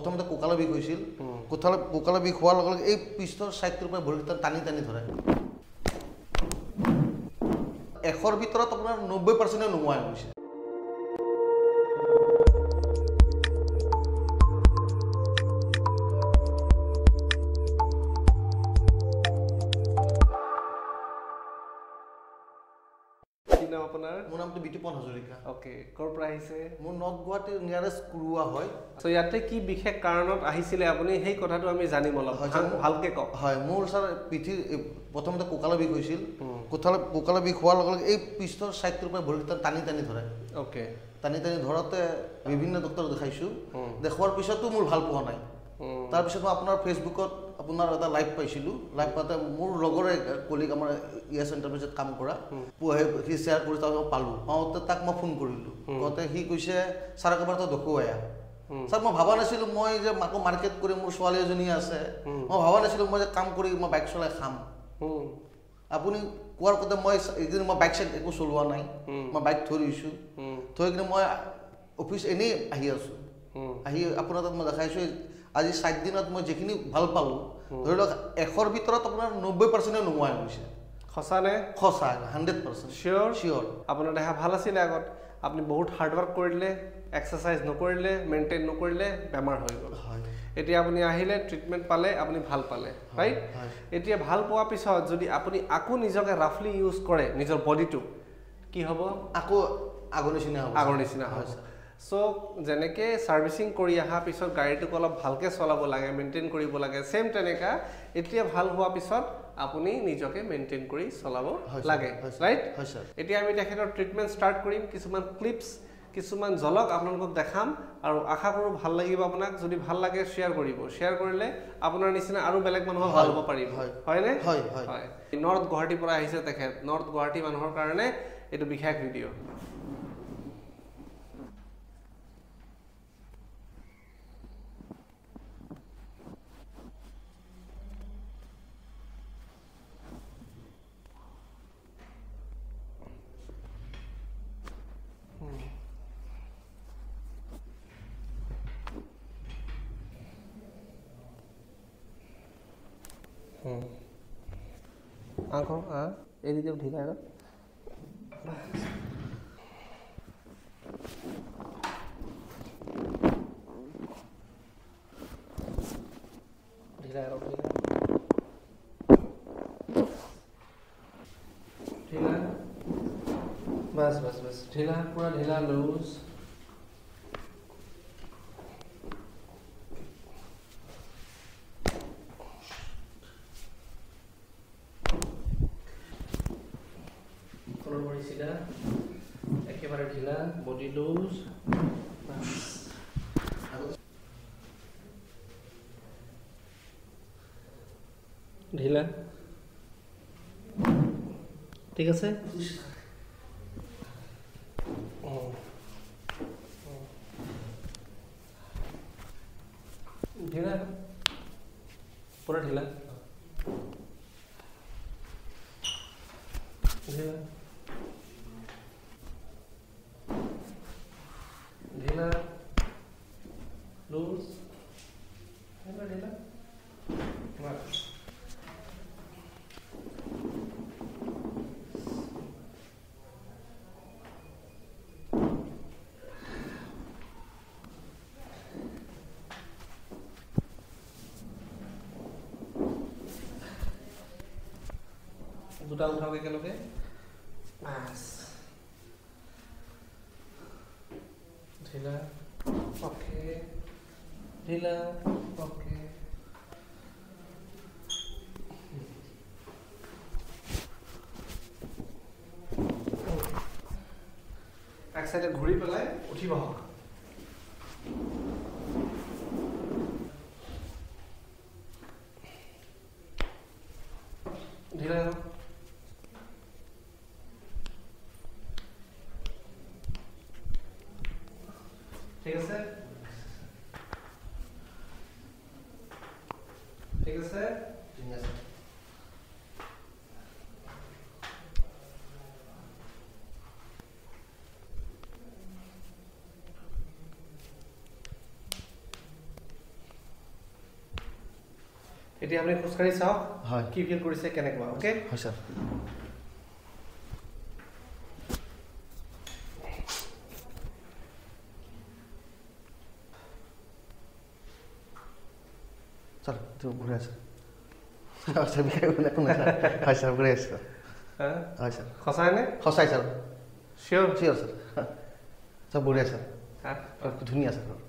প্ৰথমতে কোকালৰ বিষ হৈছিল কোকালৰ বিষ হোৱাৰ লগে লগে এই পিষ্টৰ সাইডটোৰ পৰা ভৰিৰ টানি টানি ধৰে 100ৰ ভিতৰত আপোনাৰ 90% নোহোৱা হৈ গৈছে মোৰ নামটো বিতুপন হাজৰিকা ওকে কৰ পৰা আহিছে মোৰ নৰ্থ গুৱাহাটীৰ নিয়াৰেষ্ট কুৰুৱা হয় সো ইয়াতে কি বিশেষ কাৰণত আহিছিলে আপুনি সেই কথাটো আমি জানিম অলপ ভালকে কওক হয় মোৰ স্যাৰ পিঠিৰ প্ৰথমতে কোকালৰ বিষ হৈছিল কোকালৰ বিষ হোৱাৰ লগে লগে এই পিষ্টৰ সাইডটোৰ পৰা ভৰিৰ টানি টানি ধৰে ওকে টানি টানি ধৰতে বিভিন্ন ডক্টৰ দেখাইছো দেখুৱাৰ পিছতো মোৰ ভাল পোৱা নাই তাৰ পিছত মই আপোনাৰ ফেচবুকত আপোনাৰ এটা লাইভ পাইছিলো লাইভ পাতে মোৰ লগৰে কলিগ আমাৰ ইয়াস এন্টাৰপ্ৰাইজত কাম কৰা সি শ্বেয়াৰ কৰি তাক পালো পাওঁতে তাক মই ফোন কৰিলো কওঁতে সি কৈছে ছাৰ এবাৰ তো দেখুৱায়া ছাৰ মই ভাবা নাছিলো মই যে মাকো মাৰ্কেট কৰি মোৰ ছোৱালী এজনী আছে মই ভাবা নাছিলো মই যে কাম কৰি মই বাইক চলাই খাম আপুনি কোৱাৰ কথা মই একদিন মই বাইক চাইক একো চলোৱা নাই মই বাইক ধৰিছো থৈ কিনে মই অফিচ এনেই আহি আছো আহি আপোনাৰ তাত মই দেখাইছো আজি 7 দিনত মই যেখিনি ভাল পালো ধৰি লওক 100ৰ ভিতৰত আপোনাৰ 90% নোহোৱা হৈ গৈছে খসানে খসা 100% শিওৰ আপোনাৰ দেহা ভাল আছিল আগত আপুনি বহুত হাৰ্ড ওয়াৰ্ক কৰিলে এক্সাৰসাইজ নকৰিলে মেইনটেইন নকৰিলে বেমাৰ হৈ গ'ল এতিয়া আপুনি আহিলে ট্ৰিটমেন্ট পালে আপুনি ভাল পালে ৰাইট এতিয়া ভাল পোৱা পিছত যদি আপুনি আকো নিজকে ৰাফলি ইউজ কৰে নিজৰ বডিটো কি হ'ব আকো আগৰ নিচিনা হ'ব সো যেনেকে সাৰ্ভিসিং কৰি আহা পিছত গাড়ীটো অলপ ভালকে চলাব লাগে মেইনটেইন কৰিব লাগে সেম তেনেকা এতিয়া ভাল হোৱা পিছত আপুনি নিজকে মেইনটেইন কৰি চলাব লাগে ৰাইট এতিয়া আমি তেখেতৰ ট্ৰিটমেন্ট ষ্টাৰ্ট কৰিম কিছুমান ক্লিপস কিছুমান ঝলক আপোনালোকক দেখাম আৰু আশা কৰো ভাল লাগিব আপোনাক যদি ভাল লাগে শেয়াৰ কৰিব শেয়াৰ কৰিলে আপোনাৰ নিচিনা আৰু বেলেগ মানুহ ভাল হ'ব পাৰিব হয়নে হয় নৰ্থ গুৱাহাটীৰ পৰা আহিছে তেখেত নৰ্থ গুৱাহাটী মানুহৰ কাৰণে এটো বিশেষ ভিডিও आंखों एरी जब ढीला है ढीला बस ढीला पूरा ढीला लूज सीधा एकेबारे ढीला बॉडी लूज ढीला ठीक है ढीला पूरा ढीला ढीला ढीला लूज ढीला দুটা উঠাও একেলগে বাস ढीला ओके ढीला ओके एक साइड घुरी पेलाय उठी बहक ढीला ठीक है सर এতিয়া আপুনি খোজকাঢ়ি চাওক হয় কি ফিল কৰিছে কেনেকুৱা ওকে হয় ছাৰ ছাৰ এইটো ঘূৰি আছে ছাৰ বিষয়ে একো নাই ছাৰ হয় ছাৰ ঘূৰি আছে ছাৰ হয় ছাৰ সঁচাইনে সঁচাই ছাৰ চিয়'ৰ চিয়'ৰ ছাৰ ছাৰ বঢ়িয়া ছাৰ হা ধুনীয়া ছাৰ